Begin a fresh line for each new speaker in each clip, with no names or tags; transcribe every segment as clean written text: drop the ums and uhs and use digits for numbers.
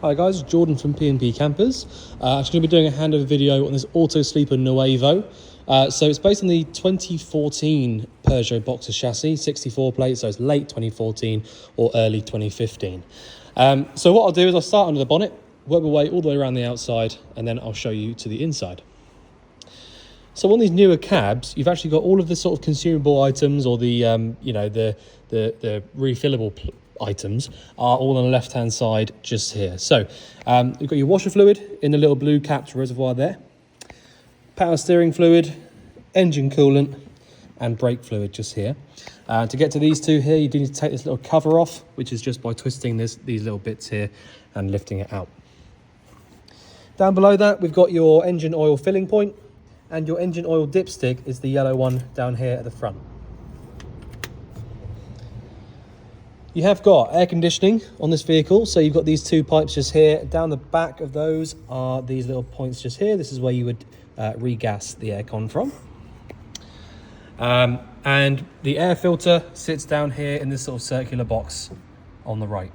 Hi guys, Jordan from P&P Campers. I'm just going to be doing a handover video on this Autosleeper Nuevo. So it's based on the 2014 Peugeot Boxer chassis, 64 plate, so it's late 2014 or early 2015. So what I'll do is I'll start under the bonnet, work my way all the way around the outside, and then I'll show you to the inside. So on these newer cabs, you've actually got all of the sort of consumable items, or the the refillable items are all on the left hand side just here. So you've got your washer fluid in the little blue capped reservoir there, power steering fluid, engine coolant, and brake fluid just here. To get to these two here, you do need to take this little cover off, which is just by twisting these little bits here and lifting it out. Down below that, we've got your engine oil filling point, and your engine oil dipstick is the yellow one down here at the front. You have got air conditioning on this vehicle, so you've got these two pipes just here. Down the back of those are these little points just here. This is where you would regas the aircon from. And the air filter sits down here in this sort of circular box on the right.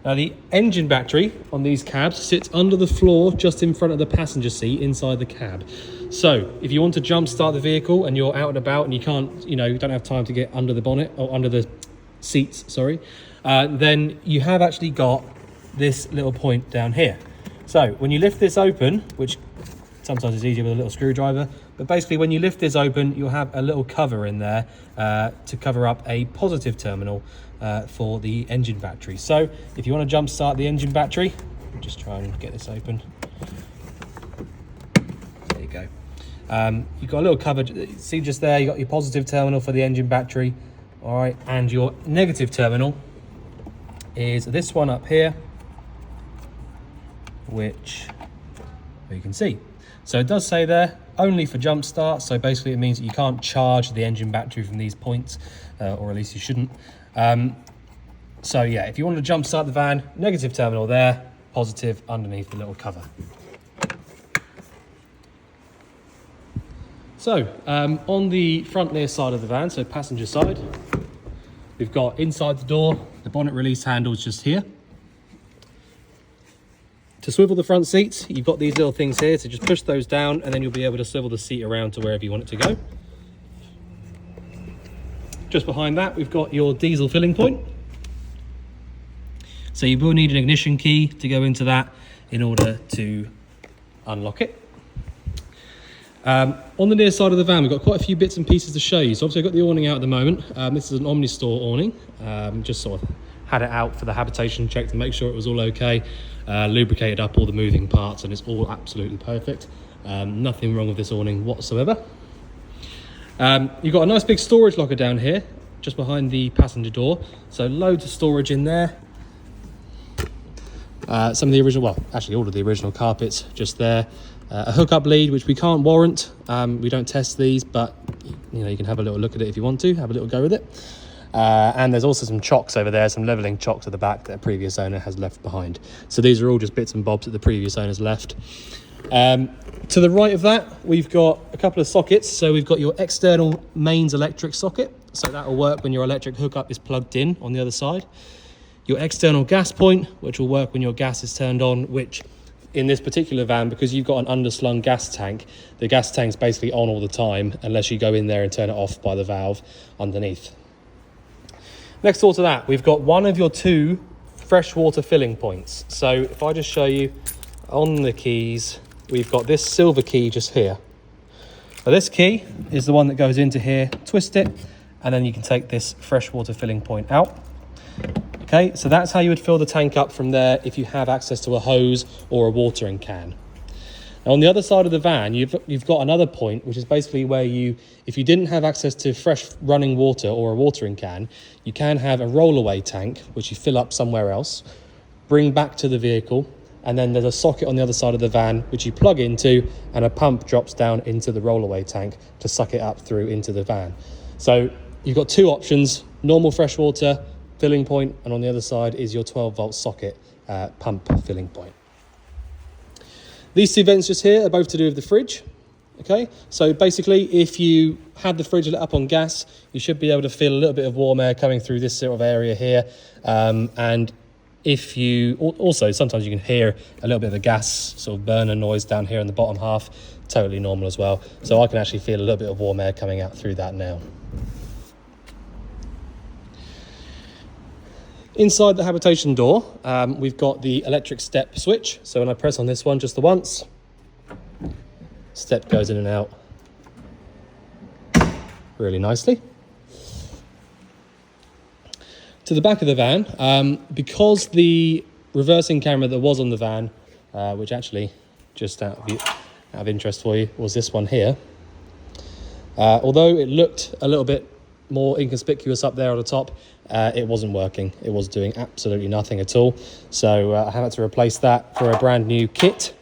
Now the engine battery on these cabs sits under the floor just in front of the passenger seat inside the cab. So if you want to jump start the vehicle and you're out and about and you can't, you don't have time to get under the bonnet or under the seats, sorry, then you have actually got this little point down here. So when you lift this open, which sometimes is easier with a little screwdriver, but basically when you lift this open, you'll have a little cover in there to cover up a positive terminal for the engine battery. So if you want to jump start the engine battery, just try and get this open. There you go. You've got a little cover, see just there, you got your positive terminal for the engine battery. All right, and your negative terminal is this one up here, which you can see. So it does say there, only for jump start. So basically it means that you can't charge the engine battery from these points, or at least you shouldn't. So yeah, if you want to jump start the van, negative terminal there, positive underneath the little cover. So on the front rear side of the van, so passenger side, we've got inside the door, the bonnet release handle is just here. To swivel the front seats, you've got these little things here, so just push those down and then you'll be able to swivel the seat around to wherever you want it to go. Just behind that, we've got your diesel filling point. So you will need an ignition key to go into that in order to unlock it. On the near side of the van, we've got quite a few bits and pieces to show you. So obviously I've got the awning out at the moment. This is an Omnistore awning. Just sort of had it out for the habitation check to make sure it was all okay. Lubricated up all the moving parts and it's all absolutely perfect. Nothing wrong with this awning whatsoever. You've got a nice big storage locker down here, just behind the passenger door. So loads of storage in there. Some of the original, well, actually all of the original carpets just there. A hookup lead, which we can't warrant. We don't test these, but you can have a little look at it if you want to, have a little go with it. And there's also some chocks over there, some leveling chocks at the back that a previous owner has left behind. So these are all just bits and bobs that the previous owners left. To the right of that, we've got a couple of sockets. So we've got your external mains electric socket. So that will work when your electric hookup is plugged in on the other side. Your external gas point, which will work when your gas is turned on, which in this particular van, because you've got an underslung gas tank, the gas tank's basically on all the time unless you go in there and turn it off by the valve underneath. Next door to that, we've got one of your two freshwater filling points. So if I just show you on the keys, we've got this silver key just here. So this key is the one that goes into here, twist it, and then you can take this freshwater filling point out. Okay, so that's how you would fill the tank up from there if you have access to a hose or a watering can. Now on the other side of the van, you've got another point, which is basically where if you didn't have access to fresh running water or a watering can, you can have a roll-away tank, which you fill up somewhere else, bring back to the vehicle, and then there's a socket on the other side of the van, which you plug into, and a pump drops down into the roll-away tank to suck it up through into the van. So you've got two options, normal freshwater filling point, and on the other side is your 12-volt socket pump filling point. These two vents just here are both to do with the fridge. Okay, so basically if you had the fridge lit up on gas, you should be able to feel a little bit of warm air coming through this sort of area here, and if you also, sometimes you can hear a little bit of a gas sort of burner noise down here in the bottom half, totally normal as well. So I can actually feel a little bit of warm air coming out through that now. Inside the habitation door, we've got the electric step switch. So when I press on this one just the once, step goes in and out really nicely. To the back of the van, because the reversing camera that was on the van, which actually, just out of interest for you, was this one here. Although it looked a little bit more inconspicuous up there on the top, it wasn't working. It was doing absolutely nothing at all. So I had to replace that for a brand new kit.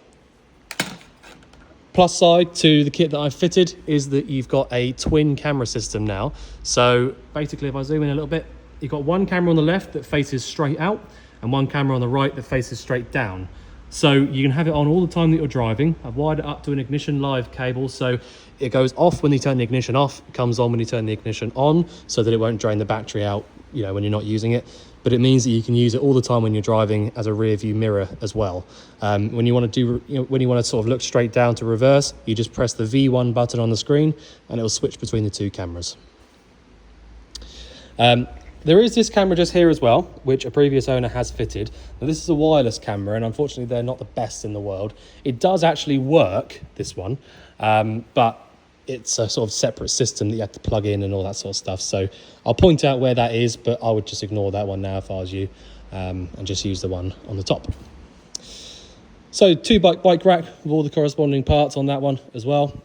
Plus side to the kit that I've fitted is that you've got a twin camera system now. So basically, if I zoom in a little bit, you've got one camera on the left that faces straight out and one camera on the right that faces straight down. So you can have it on all the time that you're driving. I've wired it up to an ignition live cable, so it goes off when you turn the ignition off, it comes on when you turn the ignition on, so that it won't drain the battery out, you know, when you're not using it. But it means that you can use it all the time when you're driving as a rear view mirror as well. When you want to when you want to sort of look straight down to reverse, you just press the V1 button on the screen and it will switch between the two cameras. There is this camera just here as well, which a previous owner has fitted. Now this is a wireless camera, and unfortunately they're not the best in the world. It does actually work, this one, but it's a sort of separate system that you have to plug in and all that sort of stuff. So I'll point out where that is, but I would just ignore that one now if I was you, and just use the one on the top. So 2 bike rack with all the corresponding parts on that one as well.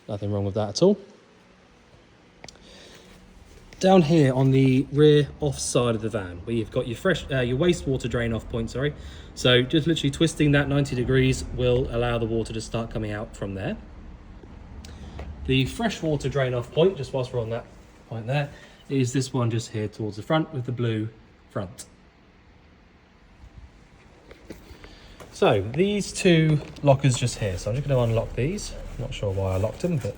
Nothing wrong with that at all. Down here on the rear off side of the van, where you've got your wastewater drain off point, sorry. So just literally twisting that 90 degrees will allow the water to start coming out from there. The freshwater drain off point, just whilst we're on that point there, is this one just here towards the front with the blue front. So these two lockers just here. So I'm just going to unlock these. Not sure why I locked them, but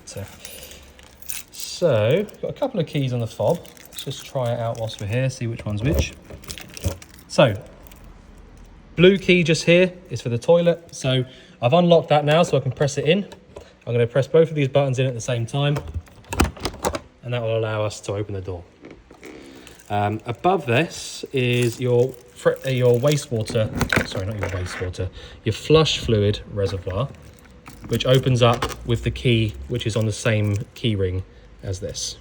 so got a couple of keys on the fob. Let's just try it out whilst we're here, see which one's which. So blue key just here is for the toilet. So I've unlocked that now, so I can press it in. I'm going to press both of these buttons in at the same time, and that will allow us to open the door. Above this is your wastewater, sorry, not your wastewater, your flush fluid reservoir, which opens up with the key, which is on the same key ring as this.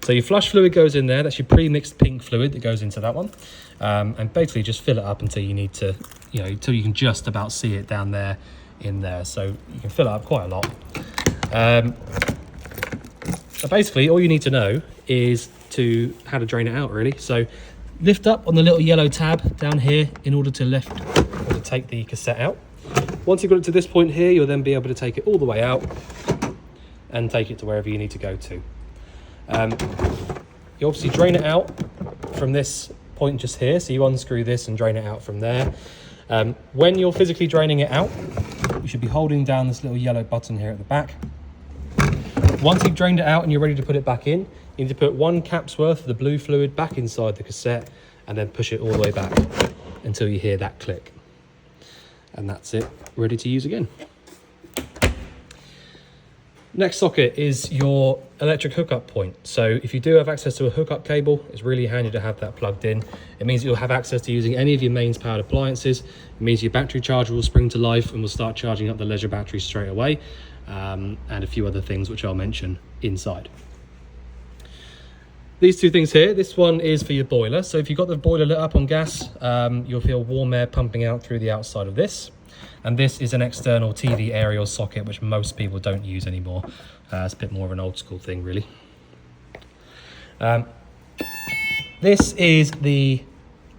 So your flush fluid goes in there. That's your pre-mixed pink fluid that goes into that one, and basically just fill it up until you need to, until you can just about see it down there in there. So you can fill it up quite a lot. So basically all you need to know is how to drain it out, really. So lift up on the little yellow tab down here in order to take the cassette out. Once you've got it to this point here, you'll then be able to take it all the way out and take it to wherever you need to go to. You obviously drain it out from this point just here, so you unscrew this and drain it out from there. When you're physically draining it out, you should be holding down this little yellow button here at the back. Once you've drained it out and you're ready to put it back in, you need to put 1 cap's worth of the blue fluid back inside the cassette and then push it all the way back until you hear that click. And that's it, ready to use again. Next socket is your electric hookup point. So if you do have access to a hookup cable, it's really handy to have that plugged in. It means you'll have access to using any of your mains powered appliances. It means your battery charger will spring to life and will start charging up the leisure battery straight away, and a few other things which I'll mention inside. These two things here, this one is for your boiler. So if you've got the boiler lit up on gas, you'll feel warm air pumping out through the outside of this. And this is an external TV aerial socket, which most people don't use anymore. It's a bit more of an old school thing, really. This is the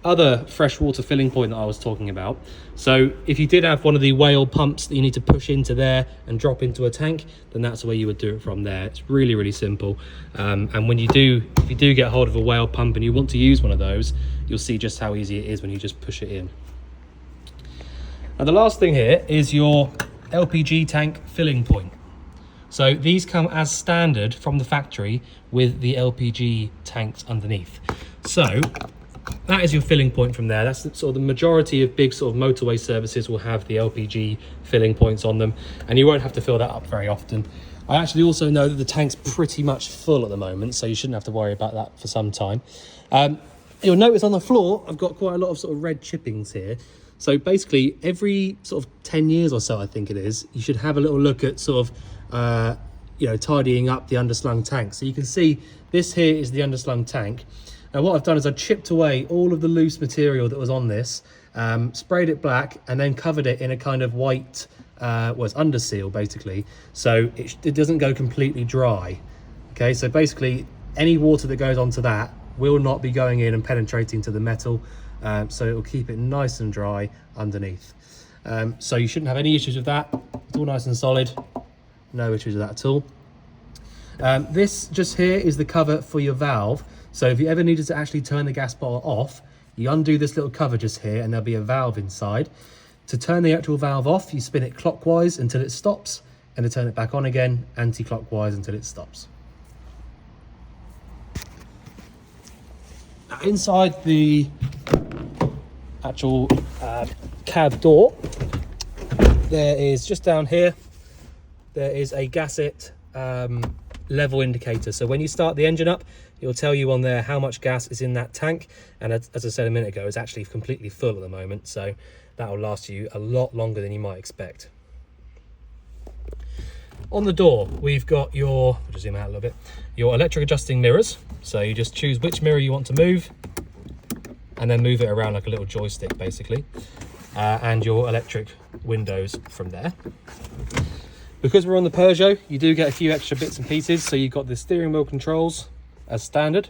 other freshwater filling point that I was talking about. So if you did have one of the whale pumps that you need to push into there and drop into a tank, then that's where you would do it from there. It's really, really simple. And if you do get hold of a whale pump and you want to use one of those, you'll see just how easy it is when you just push it in. And the last thing here is your LPG tank filling point. So these come as standard from the factory with the LPG tanks underneath. So that is your filling point from there. That's sort of the majority of big sort of motorway services will have the LPG filling points on them, and you won't have to fill that up very often. I actually also know that the tank's pretty much full at the moment, so you shouldn't have to worry about that for some time. You'll notice on the floor, I've got quite a lot of sort of red chippings here. So basically every sort of 10 years or so, I think it is, you should have a little look at sort of, you know, tidying up the underslung tank. So you can see this here is the underslung tank. Now what I've done is I've chipped away all of the loose material that was on this, sprayed it black, and then covered it in a kind of white, it's under seal basically, so it doesn't go completely dry. Okay, so basically any water that goes onto that will not be going in and penetrating to the metal, so it will keep it nice and dry underneath. So you shouldn't have any issues with that. It's all nice and solid, no issues with that at all. This just here is the cover for your valve. So if you ever needed to actually turn the gas bottle off, you undo this little cover just here and there'll be a valve inside. To turn the actual valve off, you spin it clockwise until it stops, and to turn it back on again, anti-clockwise until it stops. Now, inside the actual cab door, there is, just down here, there is a gasset level indicator. So when you start the engine up, it'll tell you on there how much gas is in that tank, and as I said a minute ago, it's actually completely full at the moment, so that will last you a lot longer than you might expect. On the door, we've got your, I'll just zoom out a little bit, your electric adjusting mirrors. So you just choose which mirror you want to move and then move it around like a little joystick basically, and your electric windows from there. Because we're on the Peugeot, you do get a few extra bits and pieces. So you've got the steering wheel controls as standard.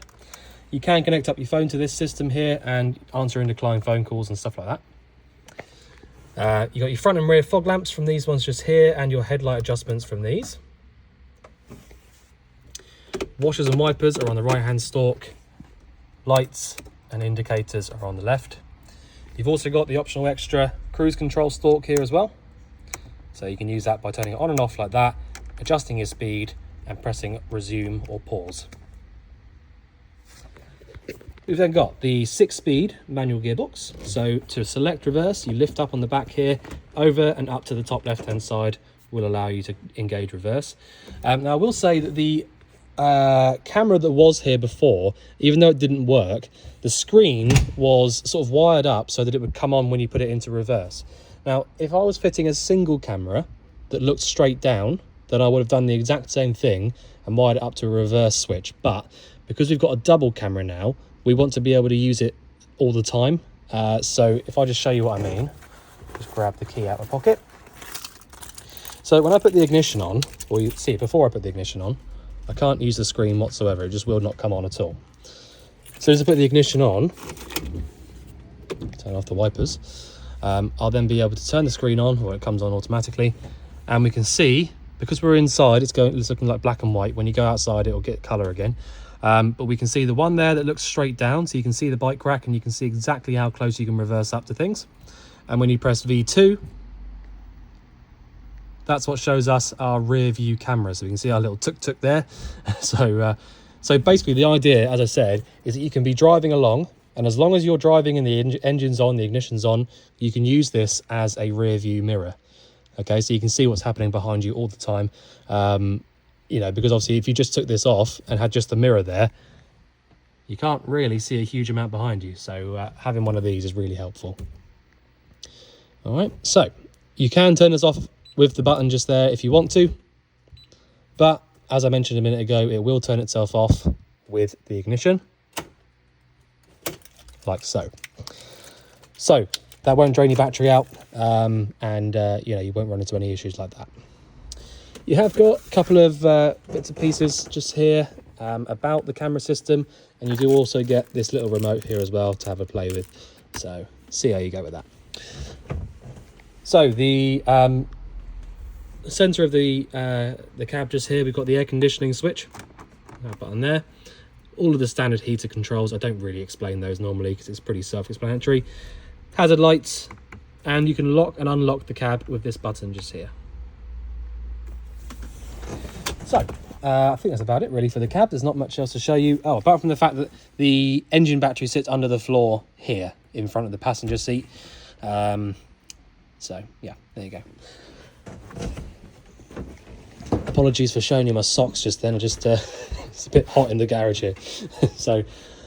You can connect up your phone to this system here and answer and decline phone calls and stuff like that. You got your front and rear fog lamps from these ones just here, and your headlight adjustments from these. Washers and wipers are on the right hand stalk. Lights and indicators are on the left. You've also got the optional extra cruise control stalk here as well. So you can use that by turning it on and off like that, adjusting your speed and pressing resume or pause. We've then got the 6-speed manual gearbox. So to select reverse, you lift up on the back here, over and up to the top left-hand side will allow you to engage reverse. Now I will say that the camera that was here before, even though it didn't work, the screen was sort of wired up so that it would come on when you put it into reverse. Now, if I was fitting a single camera that looked straight down, then I would have done the exact same thing and wired it up to a reverse switch. But because we've got a double camera now, we want to be able to use it all the time. So if I just show you what I mean, just grab the key out of my pocket. So when I put the ignition on, or you see, before I put the ignition on, I can't use the screen whatsoever. It just will not come on at all. So as I put the ignition on, turn off the wipers, I'll then be able to turn the screen on, or it comes on automatically, and we can see, because we're inside, it's looking like black and white. When you go outside, it'll get colour again. But we can see the one there that looks straight down, so you can see the bike rack and you can see exactly how close you can reverse up to things. And when you press V2, that's what shows us our rear view camera. So we can see our little tuk-tuk there. So basically the idea, as I said, is that you can be driving along, and as long as you're driving and the engine's on, the ignition's on, you can use this as a rear view mirror. Okay, so you can see what's happening behind you all the time. You know, because obviously if you just took this off and had just the mirror there, you can't really see a huge amount behind you. So having one of these is really helpful. All right, so you can turn this off with the button just there if you want to, but as I mentioned a minute ago, it will turn itself off with the ignition, like so. So that won't drain your battery out, and you know, you won't run into any issues like that. You have got a couple of bits and pieces just here about the camera system, and you do also get this little remote here as well to have a play with. So see how you go with that. So the center of the cab just here, we've got the air conditioning switch, that button there. All of the standard heater controls. I don't really explain those normally because it's pretty self-explanatory. Hazard lights, and you can lock and unlock the cab with this button just here. So I think that's about it really for the cab. There's not much else to show you. Oh, apart from the fact that the engine battery sits under the floor here in front of the passenger seat. So yeah, there you go. Apologies for showing you my socks just then. It's a bit hot in the garage here. So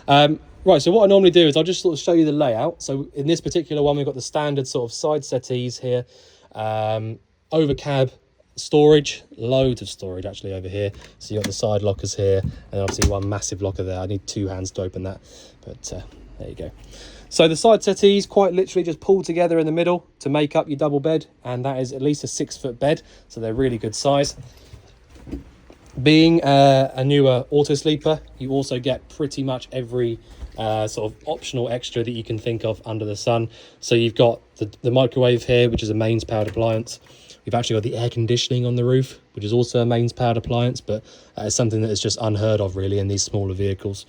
right, so what I normally do is I'll just sort of show you the layout. So in this particular one, we've got the standard sort of side settees here, over cab storage, loads of storage actually over here. So you've got the side lockers here, and obviously one massive locker there. I need 2 hands to open that, but there you go. So the side settees quite literally just pull together in the middle to make up your double bed, and that is at least a 6-foot bed, so they're really good size. Being a newer Autosleeper, you also get pretty much every sort of optional extra that you can think of under the sun. So you've got the microwave here, which is a mains powered appliance. We've actually got the air conditioning on the roof, which is also a mains powered appliance, but it's something that is just unheard of really in these smaller vehicles.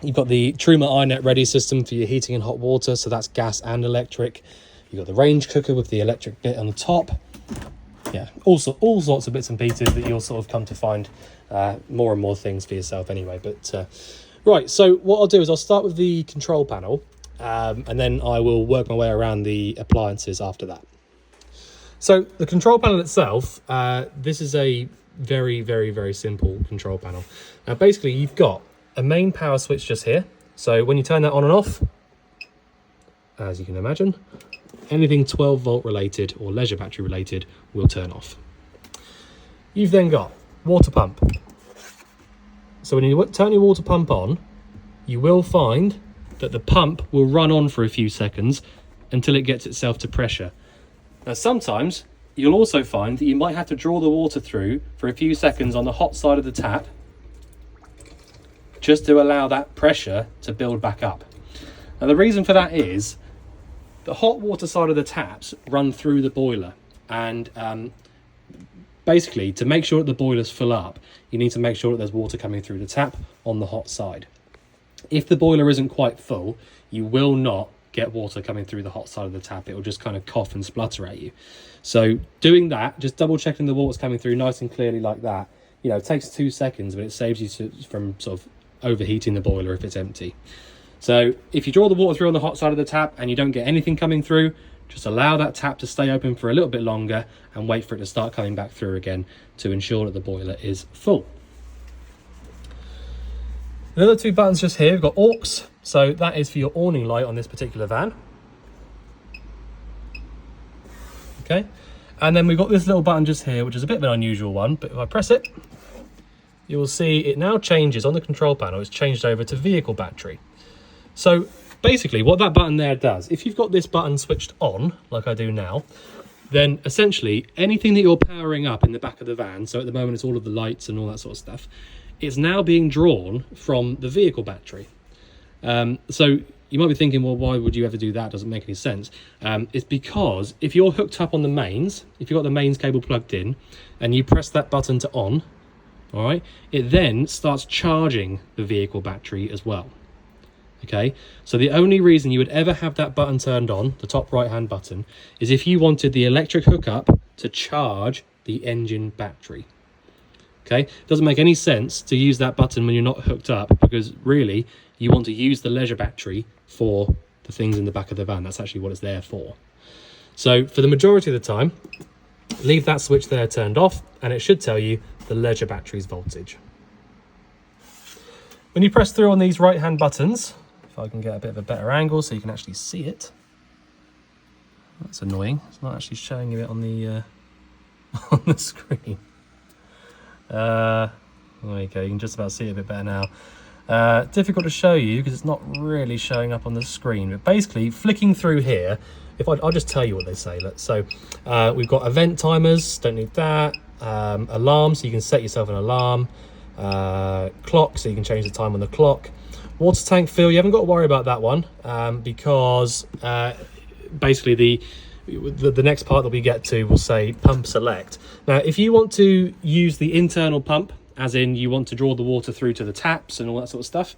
You've got the Truma iNet Ready system for your heating and hot water, so that's gas and electric. You've got the range cooker with the electric bit on the top. Yeah, also all sorts of bits and pieces that you'll sort of come to find more and more things for yourself anyway. But right, so what I'll do is I'll start with the control panel, and then I will work my way around the appliances after that. So the control panel itself, this is a very, very, very simple control panel. Now basically you've got a main power switch just here. So when you turn that on and off, as you can imagine, anything 12 volt related or leisure battery related will turn off. You've then got water pump. So when you turn your water pump on, you will find that the pump will run on for a few seconds until it gets itself to pressure. Now sometimes you'll also find that you might have to draw the water through for a few seconds on the hot side of the tap just to allow that pressure to build back up. Now the reason for that is the hot water side of the taps run through the boiler, and basically to make sure that the boilers fill up, you need to make sure that there's water coming through the tap on the hot side. If the boiler isn't quite full, you will not get water coming through the hot side of the tap. It will just kind of cough and splutter at you. So doing that, just double checking the water's coming through nice and clearly like that, you know, it takes 2 seconds, but it saves you from sort of overheating the boiler if it's empty. So if you draw the water through on the hot side of the tap and you don't get anything coming through, just allow that tap to stay open for a little bit longer and wait for it to start coming back through again to ensure that the boiler is full. The other 2 buttons just here, we've got aux, so that is for your awning light on this particular van. Okay, and then we've got this little button just here, which is a bit of an unusual one, but if I press it, you will see it now changes on the control panel. It's changed over to vehicle battery. So basically what that button there does, if you've got this button switched on, like I do now, then essentially anything that you're powering up in the back of the van, so at the moment it's all of the lights and all that sort of stuff, it's now being drawn from the vehicle battery. So you might be thinking, well, why would you ever do that? Doesn't make any sense. It's because if you're hooked up on the mains, if you've got the mains cable plugged in and you press that button to on, all right, it then starts charging the vehicle battery as well. Okay, so the only reason you would ever have that button turned on, the top right hand button, is if you wanted the electric hookup to charge the engine battery. Okay, doesn't make any sense to use that button when you're not hooked up, because really you want to use the leisure battery for the things in the back of the van. That's actually what it's there for. So for the majority of the time, leave that switch there turned off and it should tell you the leisure battery's voltage. When you press through on these right hand buttons, if I can get a bit of a better angle so you can actually see it. That's annoying. It's not actually showing you it on the on the screen. There you go. You can just about see it a bit better now. Difficult to show you because it's not really showing up on the screen. But basically, flicking through here, I'll just tell you what they say. So we've got event timers. Don't need that. Alarm, so you can set yourself an alarm. Clock, so you can change the time on the clock. Water tank fill, you haven't got to worry about that one because basically the next part that we get to will say pump select. Now if you want to use the internal pump, as in you want to draw the water through to the taps and all that sort of stuff,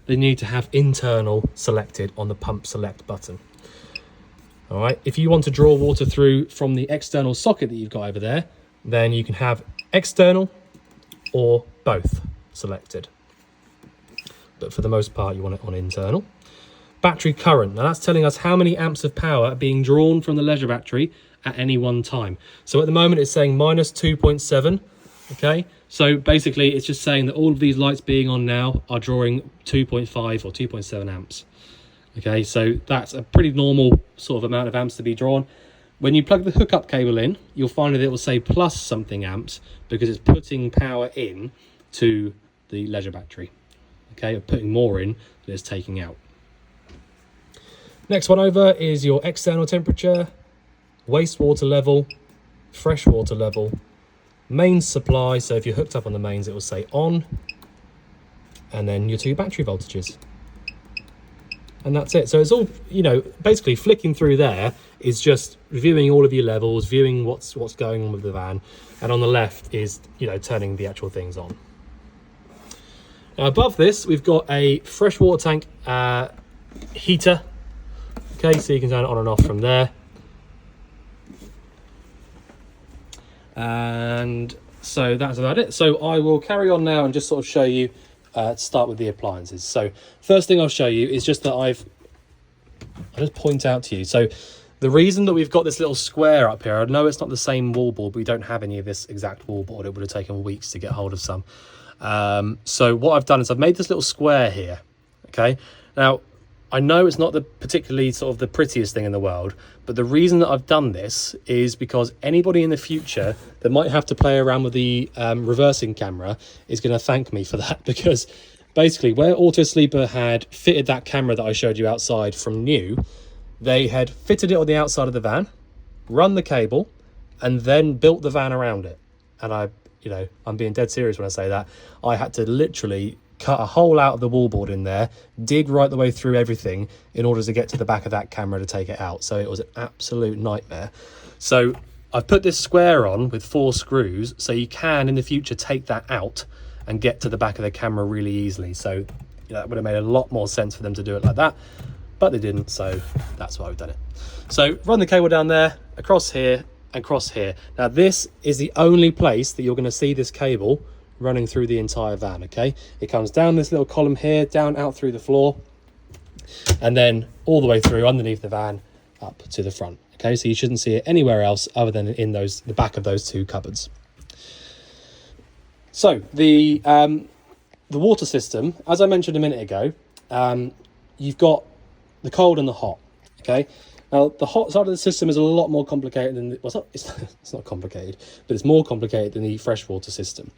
then you need to have internal selected on the pump select button. All right, if you want to draw water through from the external socket that you've got over there, then you can have external or both selected. But for the most part, you want it on internal. Battery current. Now that's telling us how many amps of power are being drawn from the leisure battery at any one time. So at the moment it's saying minus 2.7. Okay, so basically it's just saying that all of these lights being on now are drawing 2.5 or 2.7 amps. Okay, so that's a pretty normal sort of amount of amps to be drawn. When you plug the hookup cable in, you'll find that it will say plus something amps because it's putting power in to the leisure battery. Okay, or putting more in than it's taking out. Next one over is your external temperature, wastewater level, freshwater level, mains supply. So if you're hooked up on the mains, it will say on, and then your two battery voltages. And that's it. So it's all, you know, basically flicking through there is just reviewing all of your levels, viewing what's going on with the van. And on the left is, you know, turning the actual things on. Now above this, we've got a freshwater tank heater. Okay, so you can turn it on and off from there. And so that's about it. So I will carry on now and just sort of show you, start with the appliances. So first thing I'll show you is just that I'll just point out to you. So the reason that we've got this little square up here, I know it's not the same wall board, but we don't have any of this exact wall board. It would have taken weeks to get hold of some. So what I've done is I've made this little square here. Okay, now I know it's not the particularly sort of the prettiest thing in the world, but the reason that I've done this is because anybody in the future that might have to play around with the reversing camera is going to thank me for that, because basically where Autosleeper had fitted that camera that I showed you outside from new, they had fitted it on the outside of the van, run the cable, and then built the van around it. And I'm being dead serious when I say that. I had to literally cut a hole out of the wallboard in there, dig right the way through everything in order to get to the back of that camera to take it out. So it was an absolute nightmare. So I've put this square on with 4 screws so you can in the future take that out and get to the back of the camera really easily. So that would have made a lot more sense for them to do it like that, but they didn't, so that's why we've done it. So run the cable down there, across here and across here. Now this is the only place that you're going to see this cable running through the entire van. Okay, it comes down this little column here, down out through the floor, and then all the way through underneath the van up to the front. Okay, so you shouldn't see it anywhere else other than in the back of those 2 cupboards. So the water system, as I mentioned a minute ago, you've got the cold and the hot. Okay, now the hot side of the system is a lot more complicated than it's not complicated, but it's more complicated than the freshwater system.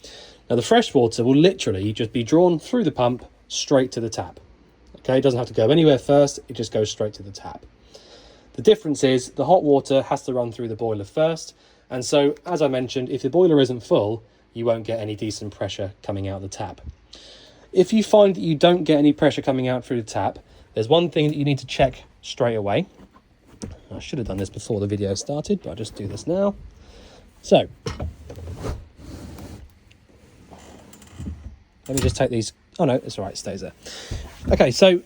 Now the freshwater will literally just be drawn through the pump straight to the tap. Okay, it doesn't have to go anywhere first, it just goes straight to the tap. The difference is the hot water has to run through the boiler first, and so as I mentioned, if the boiler isn't full, you won't get any decent pressure coming out of the tap. If you find that you don't get any pressure coming out through the tap, there's one thing that you need to check straight away. I should have done this before the video started, but I'll just do this now. So let me just take these. Oh no, it's all right, it stays there. Okay, so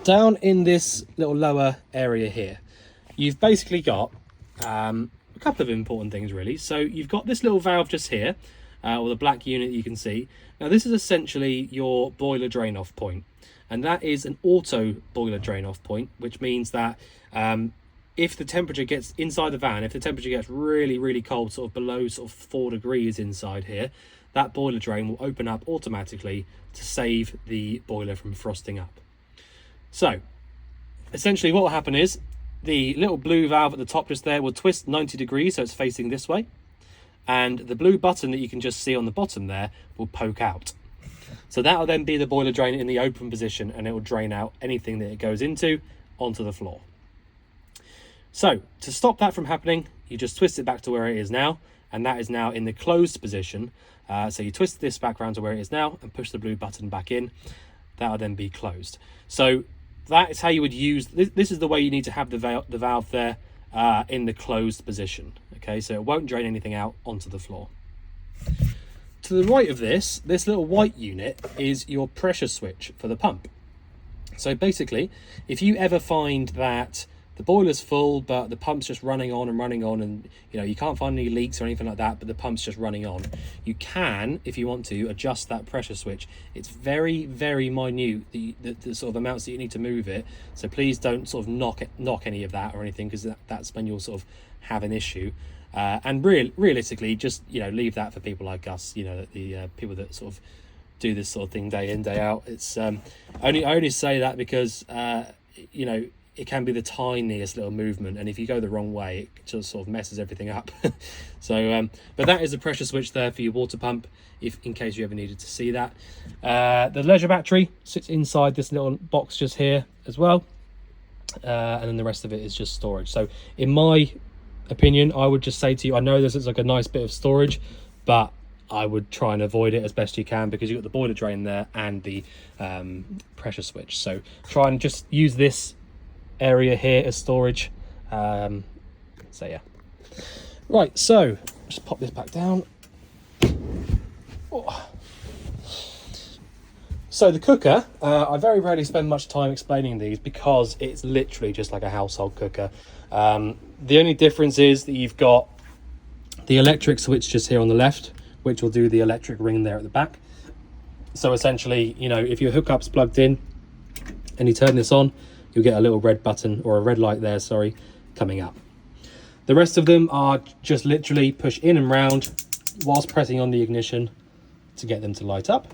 down in this little lower area here, you've basically got a couple of important things really. So you've got this little valve just here, or the black unit you can see. Now this is essentially your boiler drain off point, and that is an auto boiler drain off point, which means that if the temperature gets inside the van, if the temperature gets really, really cold, sort of below sort of 4 degrees inside here, that boiler drain will open up automatically to save the boiler from frosting up. So essentially what will happen is the little blue valve at the top just there will twist 90 degrees, so it's facing this way, and the blue button that you can just see on the bottom there will poke out. So that will then be the boiler drain in the open position, and it will drain out anything that it goes into onto the floor. So to stop that from happening, you just twist it back to where it is now, and that is now in the closed position. So you twist this back around to where it is now and push the blue button back in. That will then be closed. So that is how you would use this. Is the way you need to have the valve there in the closed position. Okay, so it won't drain anything out onto the floor. To the right of this little white unit is your pressure switch for the pump. So basically, if you ever find that the boiler's full, but the pump's just running on and running on, and you know, you can't find any leaks or anything like that, but the pump's just running on. You can, if you want to, adjust that pressure switch. It's very, very minute, the sort of amounts that you need to move it. So please don't sort of knock any of that or anything, because that's when you'll sort of have an issue. And realistically, just, you know, leave that for people like us, you know, the people that sort of do this sort of thing day in, day out. It's I only say that because you know, it can be the tiniest little movement, and if you go the wrong way, it just sort of messes everything up. So but that is a pressure switch there for your water pump, if in case you ever needed to see that. The leisure battery sits inside this little box just here as well, and then the rest of it is just storage. So in my opinion, I would just say to you, I know this is like a nice bit of storage, but I would try and avoid it as best you can, because you've got the boiler drain there and the pressure switch. So try and just use this area here as storage. So yeah, right, so just pop this back down. Oh. So the cooker, I very rarely spend much time explaining these, because it's literally just like a household cooker. The only difference is that you've got the electric switch just here on the left, which will do the electric ring there at the back. So essentially, you know, if your hookup's plugged in and you turn this on, you'll get a little red button, or a red light there, sorry, coming up. The rest of them are just literally push in and round whilst pressing on the ignition to get them to light up.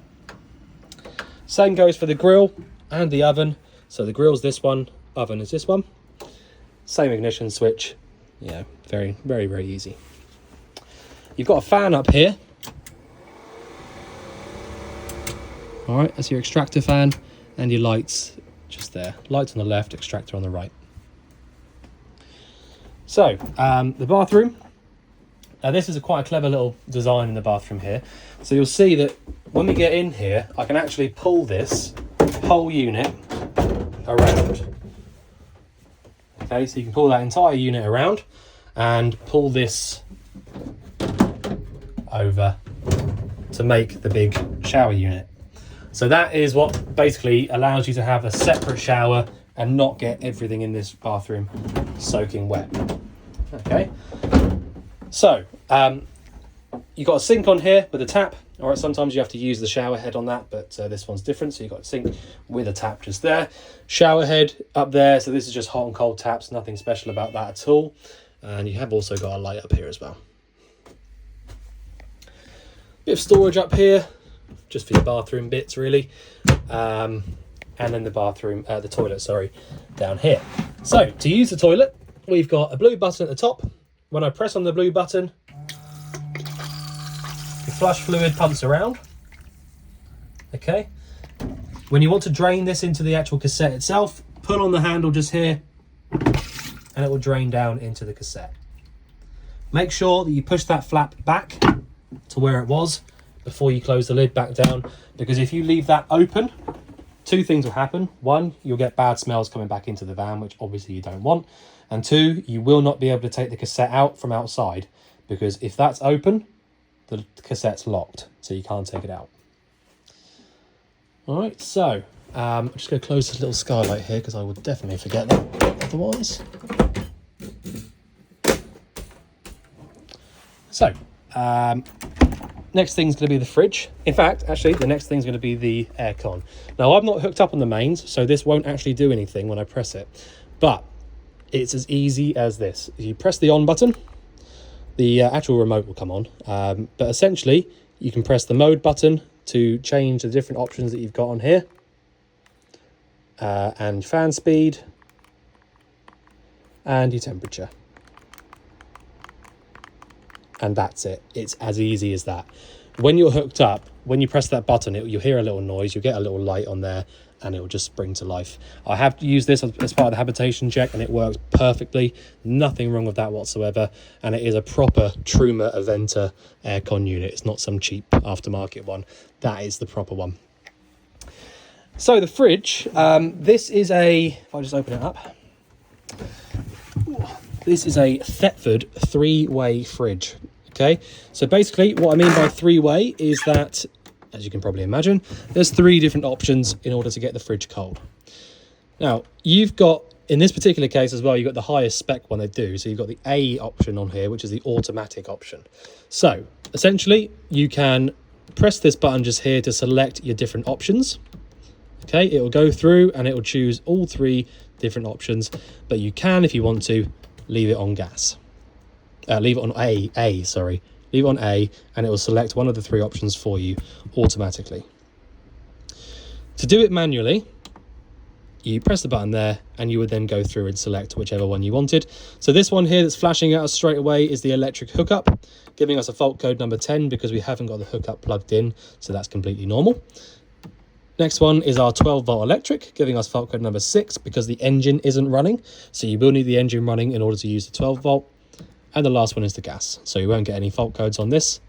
Same goes for the grill and the oven. So the grill's this one, oven is this one. Same ignition switch. Yeah, very, very, very easy. You've got a fan up here. All right, that's your extractor fan, and your lights just there. Lights on the left, extractor on the right. So the bathroom. Now this is quite a clever little design in the bathroom here. So you'll see that when we get in here, I can actually pull this whole unit around. Okay, so you can pull that entire unit around and pull this over to make the big shower unit. So that is what basically allows you to have a separate shower and not get everything in this bathroom soaking wet. Okay, so you've got a sink on here with a tap. All right, sometimes you have to use the shower head on that, but this one's different. So you've got a sink with a tap just there. Shower head up there. So this is just hot and cold taps, nothing special about that at all. And you have also got a light up here as well. Bit of storage up here, just for your bathroom bits really. And then the bathroom, the toilet, sorry, down here. So to use the toilet, we've got a blue button at the top. When I press on the blue button, the flush fluid pumps around. Okay. When you want to drain this into the actual cassette itself, pull on the handle just here, and it will drain down into the cassette. Make sure that you push that flap back to where it was before you close the lid back down, because if you leave that open, two things will happen. One, you'll get bad smells coming back into the van, which obviously you don't want. And two, you will not be able to take the cassette out from outside, because if that's open, the cassette's locked, so you can't take it out. All right, so I'm just going to close this little skylight here, because I will definitely forget that otherwise. So next thing's going to be the fridge. In fact, actually, the next thing's going to be the aircon. Now, I've not hooked up on the mains, so this won't actually do anything when I press it. But it's as easy as this. If you press the on button, the actual remote will come on. But essentially, you can press the mode button to change the different options that you've got on here. And fan speed. And your temperature. And that's it. It's as easy as that. When you're hooked up, when you press that button, you'll hear a little noise, you'll get a little light on there, and it will just spring to life. I have used this as part of the habitation check, and it works perfectly. Nothing wrong with that whatsoever. And it is a proper Truma Aventa aircon unit. It's not some cheap aftermarket one. That is the proper one. So the fridge, this is a, if I just open it up, this is a Thetford 3-way fridge. Okay, so basically what I mean by 3-way is that, as you can probably imagine, there's 3 different options in order to get the fridge cold. Now, you've got In this particular case as well, you've got the highest spec one they do. So you've got the A option on here, which is the automatic option. So essentially you can press this button just here to select your different options. Okay, it will go through and it will choose all 3 different options, but you can, if you want to, leave it on gas. Leave it on A, sorry. Leave it on A and it will select one of the 3 options for you automatically. To do it manually, you press the button there and you would then go through and select whichever one you wanted. So this one here that's flashing at us straight away is the electric hookup, giving us a fault code number 10 because we haven't got the hookup plugged in, so that's completely normal. Next one is our 12-volt electric, giving us fault code number 6 because the engine isn't running, so you will need the engine running in order to use the 12-volt. And the last one is the gas, so you won't get any fault codes on this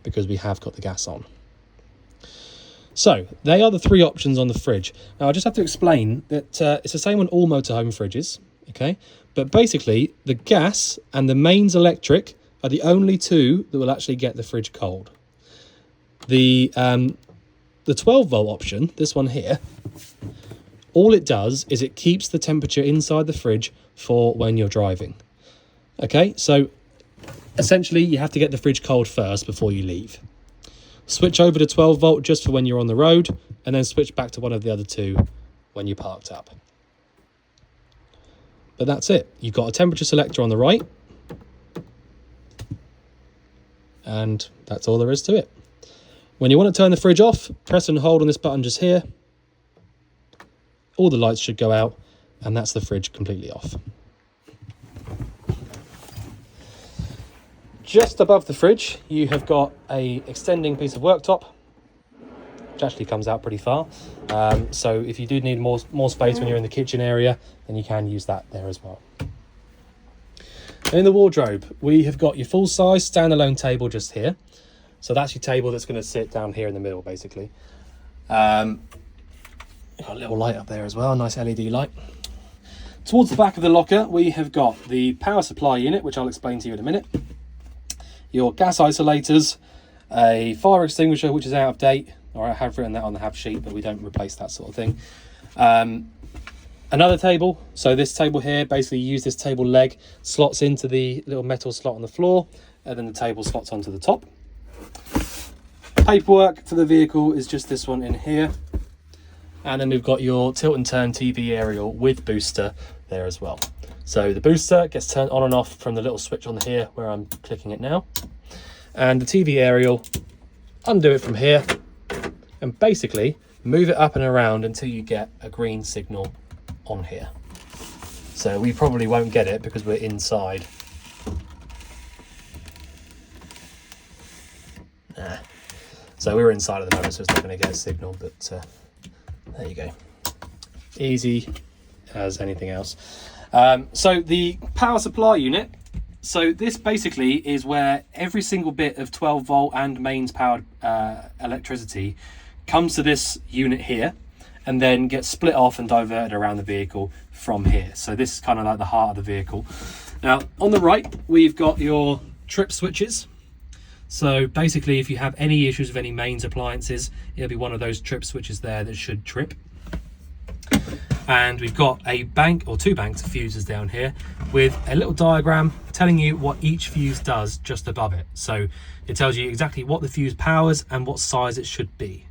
because we have got the gas on. So they are the 3 options on the fridge. Now I just have to explain that it's the same on all motorhome fridges, okay? But basically the gas and the mains electric are the only 2 that will actually get the fridge cold. The 12-volt option, this one here, all it does is it keeps the temperature inside the fridge for when you're driving. Okay, so essentially you have to get the fridge cold first before you leave. Switch over to 12-volt just for when you're on the road, and then switch back to one of the other 2 when you're parked up. But that's it. You've got a temperature selector on the right, and that's all there is to it. When you want to turn the fridge off, press and hold on this button just here. All the lights should go out, and that's the fridge completely off. Just above the fridge, you have got a extending piece of worktop, which actually comes out pretty far. So if you do need more space when you're in the kitchen area, then you can use that there as well. In the wardrobe, we have got your full-size standalone table just here. So that's your table that's going to sit down here in the middle, basically. Got a little light up there as well, a nice LED light. Towards the back of the locker, we have got the power supply unit, which I'll explain to you in a minute. Your gas isolators, a fire extinguisher, which is out of date, or I have written that on the have sheet, but we don't replace that sort of thing. Another table, so this table here, basically you use this table leg, slots into the little metal slot on the floor, and then the table slots onto the top. Paperwork for the vehicle is just this one in here. And then we've got your tilt and turn TV aerial with booster there as well. So the booster gets turned on and off from the little switch on here where I'm clicking it now. And the TV aerial, undo it from here and basically move it up and around until you get a green signal on here. So we probably won't get it because we're inside. Nah. So we're inside of the motor, so it's not going to get a signal, but there you go. Easy as anything else. So the power supply unit, so this basically is where every single bit of 12-volt and mains powered electricity comes to this unit here and then gets split off and diverted around the vehicle from here. So this is kind of like the heart of the vehicle. Now on the right, we've got your trip switches. So basically if you have any issues with any mains appliances, it'll be one of those trip switches there that should trip. And we've got a bank or 2 banks of fuses down here with a little diagram telling you what each fuse does just above it. So it tells you exactly what the fuse powers and what size it should be.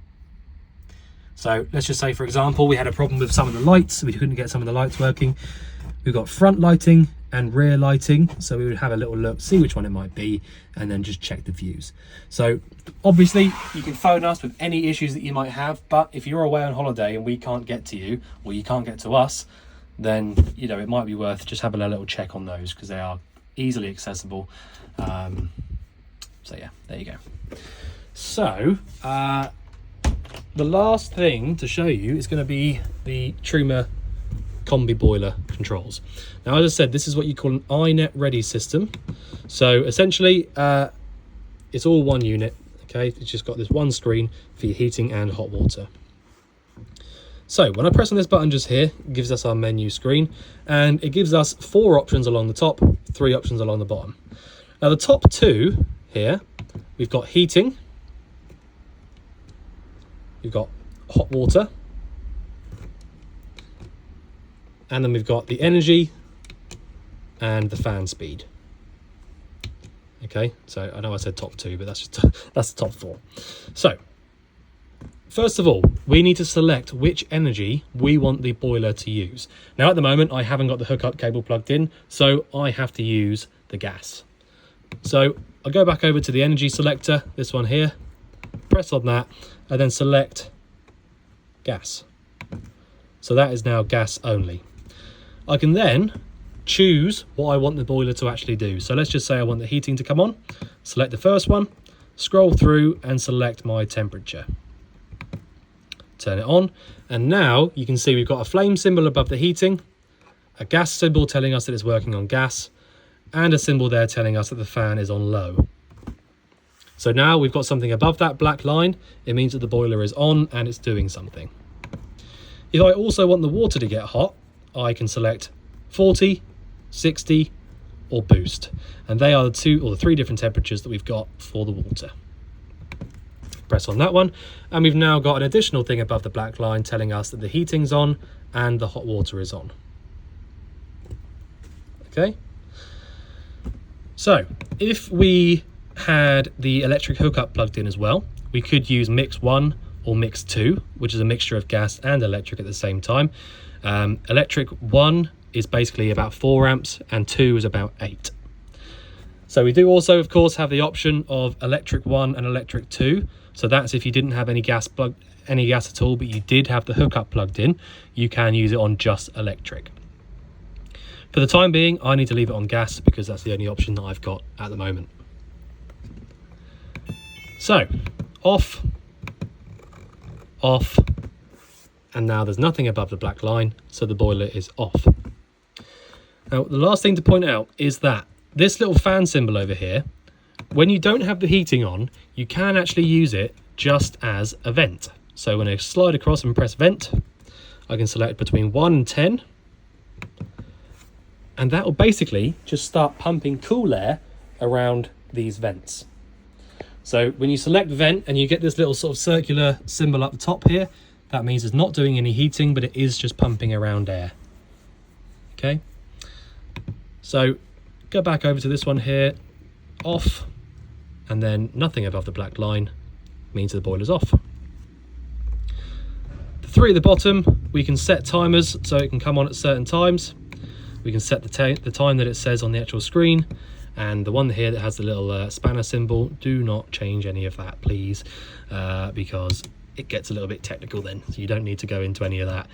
So let's just say, for example, we had a problem with some of the lights. We couldn't get some of the lights working. We've got front lighting and rear lighting. So we would have a little look, see which one it might be, and then just check the fuse. So obviously you can phone us with any issues that you might have, but if you're away on holiday and we can't get to you, or you can't get to us, then, you know, it might be worth just having a little check on those because they are easily accessible. So yeah, there you go. So the last thing to show you is going to be the Truma combi boiler controls. Now, as I said, this is what you call an iNet ready system. So essentially it's all one unit. Okay, it's just got this one screen for your heating and hot water. So when I press on this button just here, it gives us our menu screen, and it gives us 4 options along the top, 3 options along the bottom. Now the top 2 here, we've got heating, we've got hot water, And then we've got the energy and the fan speed. Okay, so I know I said top 2, but that's the top 4. So first of all, we need to select which energy we want the boiler to use. Now at the moment, I haven't got the hookup cable plugged in, so I have to use the gas. So I'll go back over to the energy selector, this one here, press on that, and then select gas. So that is now gas only. I can then choose what I want the boiler to actually do. So let's just say I want the heating to come on. Select the first one, scroll through and select my temperature. Turn it on, and now you can see we've got a flame symbol above the heating, a gas symbol telling us that it's working on gas, and a symbol there telling us that the fan is on low. So now we've got something above that black line. It means that the boiler is on and it's doing something. If I also want the water to get hot, I can select 40, 60 or boost, and they are the 2 or the 3 different temperatures that we've got for the water. Press on that one, and we've now got an additional thing above the black line telling us that the heating's on and the hot water is on. Okay, so if we had the electric hookup plugged in as well, we could use mix 1 or mix 2, which is a mixture of gas and electric at the same time. Electric 1 is basically about 4 amps and 2 is about 8. So we do also, of course, have the option of electric 1 and electric 2. So that's if you didn't have any gas at all, but you did have the hookup plugged in, you can use it on just electric. For the time being, I need to leave it on gas because that's the only option that I've got at the moment. So off, off, and now there's nothing above the black line, so the boiler is off. Now, the last thing to point out is that this little fan symbol over here, when you don't have the heating on, you can actually use it just as a vent. So when I slide across and press vent, I can select between 1 and 10, and that will basically just start pumping cool air around these vents. So when you select vent and you get this little sort of circular symbol up the top here, that means it's not doing any heating, but it is just pumping around air. Okay, so go back over to this one here, off, and then nothing above the black line means the boiler's off. The 3 at the bottom, we can set timers so it can come on at certain times. We can set the time that it says on the actual screen, and the one here that has the little spanner symbol, do not change any of that, please, because it gets a little bit technical then, so you don't need to go into any of that.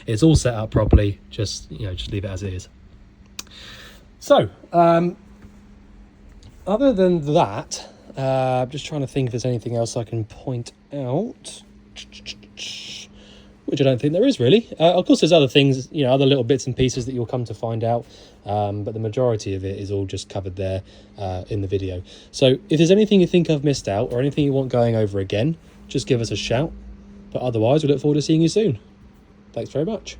It's all set up properly, just leave it as it is. So other than that, I'm just trying to think if there's anything else I can point out, which I don't think there is really. Of course there's other things, other little bits and pieces that you'll come to find out, but the majority of it is all just covered there in the video. So if there's anything you think I've missed out or anything you want going over again, just give us a shout. But otherwise, we look forward to seeing you soon. Thanks very much.